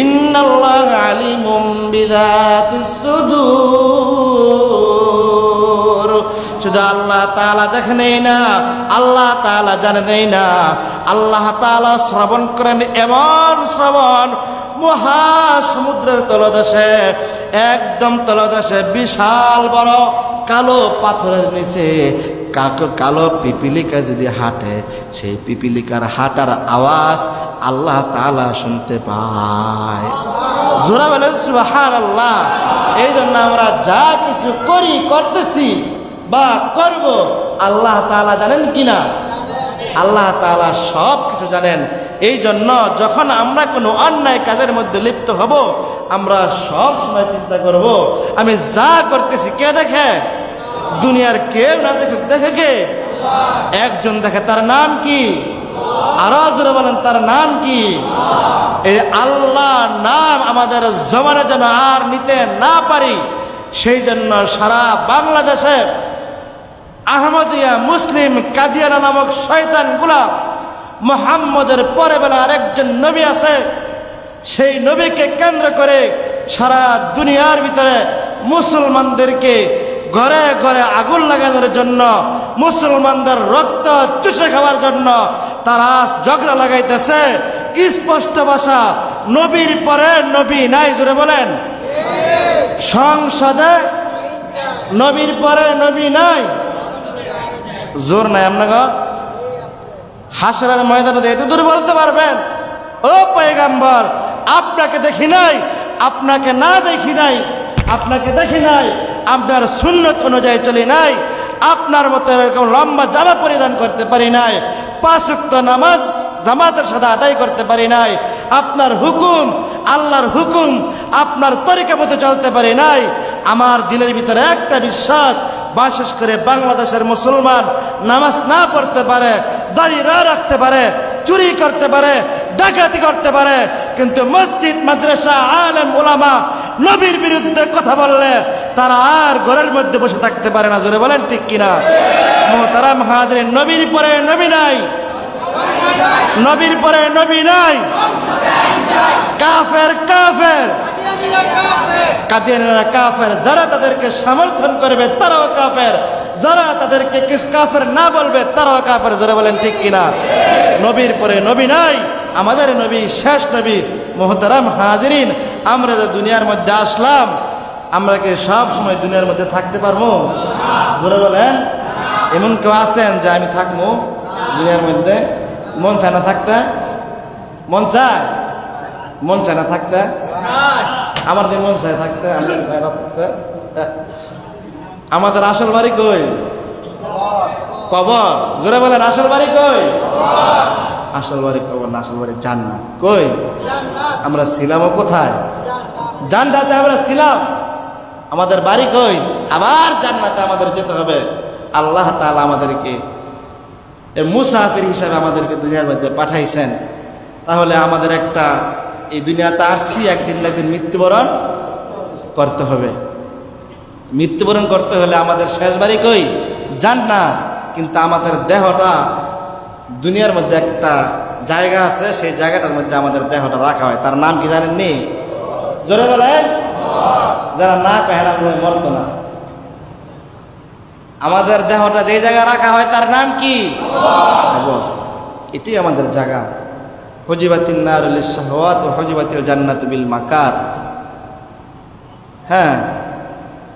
ইন্নাল্লাহা আলিমুম বিযাতিস সুদূর। শুধু আল্লাহ তাআলা দেখেনই না, আল্লাহ তাআলা জানেনই না, আল্লাহ তাআলা শ্রবণ করেন এমন শ্রবণ মহাসমুদ্রের তলদেশে, একদম তলদেশে বিশাল বড় কালো পাথরের নিচে কালো পিপিলিকা যদি হাঁটে, সেই পিপিলিকার হাঁটার আওয়াজ আল্লাহ তাআলা শুনতে পায়। জোরে বলেন সুবহানাল্লাহ। এই জন্য আমরা যা কিছু করতেছি বা করব, আল্লাহ তাআলা জানেন কিনা? আল্লাহ তাআলা সব কিছু জানেন। এই জন্য যখন আমরা কোনো অন্যায় কাজের মধ্যে লিপ্ত হব, আমরা সব সময় চিন্তা করব, আমি যা করতেছি কে দেখে? দুনিয়ার কেউ না দেখুক, দেখে কে? একজন দেখে, তার নাম কি? আরো জোরে বলেন, তার নাম কি? এই আল্লাহ নাম আমাদের জবানে যেন আর নিতে না পারি, সেই জন্য সারা বাংলাদেশে আহমদিয়া, মুসলিম, কাদিয়ানা নামক শয়তানগুলা মুহাম্মদের পরে বেলা আরেকজন নবী আছে, সেই নবীকে কেন্দ্র করে সারা দুনিয়ার ভিতরে মুসলমানদেরকে ঘরে ঘরে আগুন লাগানোর জন্য, মুসলমানদের রক্ত চুষে খাওয়ার জন্য তারা ঝগড়া লাগাইতেছে। স্পষ্ট ভাষা, নবীর পরে নবী নাই। জোরে বলেন, সংসদে নবীর পরে নবী নাই। জোর নাই আপনাকে? হাসরের ময়দানে এত দূর বলতে পারবেন, ও পয়গম্বর আপনাকে দেখি নাই, আপনাকে না দেখি নাই, আপনাকে দেখি নাই, আপনার সুন্নত অনুযায়ী চলি নাই, আপনার মতো এরকম লম্বা জামা পরিধান করতে পারি নাই, 5 ওয়াক্ত নামাজ জামাতের সাথে আদায় করতে পারি নাই, আপনার হুকুম, আল্লাহর হুকুম আপনার তরিকা মতো চলতে পারি নাই। আমার দিলের ভিতরে একটা বিশ্বাস, বিশেষ করে বাংলাদেশের মুসলমান নামাজ না পড়তে পারে, দাড়ি না রাখতে পারে, চুরি করতে পারে, ডাকাতি করতে পারে, কিন্তু মসজিদ, মাদ্রাসা, আলেম, ওলামা নবীর বিরুদ্ধে কথা বললে তারা আর ঘরের মধ্যে বসে থাকতে পারে না। জোরে বলেন ঠিক কিনা? মুহতারাম হাজিরিন, নবীর পরে নবী নাই, নবীর পরে নবী নাই। কাফের কাফের, কাদিয়ানীরা কাফের, যারা তাদেরকে সমর্থন করবে তারাও কাফের, যারা তাদেরকে কাফের না বলবে তারাও কাফের। জোরে বলেন ঠিক কিনা? নবীর পরে নবী নাই, আমাদের নবী শেষ নবী। মুহতারাম হাজিরিন, আমরা যে দুনিয়ার মধ্যে আসলাম, আমরা কি সব সময় দুনিয়ার মধ্যে থাকতে পারবো? জোরে বলেন। এমন কেউ আছেন যে আমি থাকবো দুনিয়ার মধ্যে? মন চায় না থাকতে? মন চায়? মন চায় না থাকতে? আমার দিন মন চায় থাকতে, আমাদের আসল বাড়ি কই? কবর। জোরে বলেন, আসল বাড়ি কই? আসল বাড়ি কবর না, আসল বাড়ি জান্নাত। কই? আমরা ছিলামও কোথায়? জান্নাতে আমরা ছিলাম। আমাদের বাড়ি কই? আবার জান্নাতে আমাদের যেতে হবে। আল্লাহ তাআলা আমাদেরকে মুসাফির হিসাবে আমাদেরকে দুনিয়ার মধ্যে পাঠাইছেন। তাহলে আমাদের একটা, এই দুনিয়াতে আসছি, একদিন না একদিন মৃত্যুবরণ করতে হবে। মৃত্যুবরণ করতে হলে আমাদের শেষ বাড়ি কই? জান্নাত। কিন্তু আমাদের দেহটা দুনিয়ার মধ্যে একটা জায়গা আছে, সেই জায়গাটার মধ্যে আমাদের দেহটা রাখা হয়। তার নাম কি জানেননি? জোরে বলেন। যারা না পেহারা মরত না। আমাদের দেহটা যে জায়গায় রাখা হয় তার নাম কি? এটি আমাদের জায়গা। হুজিবাতিন নারু লিশ-শাহওয়াত ওয়া হুজিবাতিল জান্নাতু বিল মাকার। হ্যাঁ,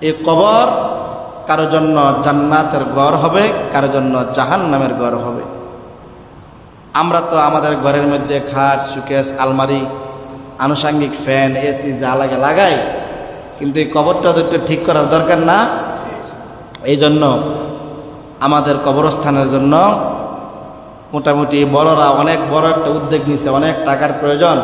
এই কবর কারোর জন্য জান্নাতের ঘর হবে, কারোর জন্য জাহান্নামের ঘর হবে। আমরা তো আমাদের ঘরের মধ্যে খাট, সুকেস, আলমারি, আনুষঙ্গিক ফ্যান, এসি যা লাগে লাগাই, কিন্তু এই কবরটা তো একটু ঠিক করার দরকার না? এই জন্য আমাদের কবরস্থানের জন্য মোটামুটি বড়রা অনেক বড় একটা উদ্যোগ নিছে, অনেক টাকার প্রয়োজন।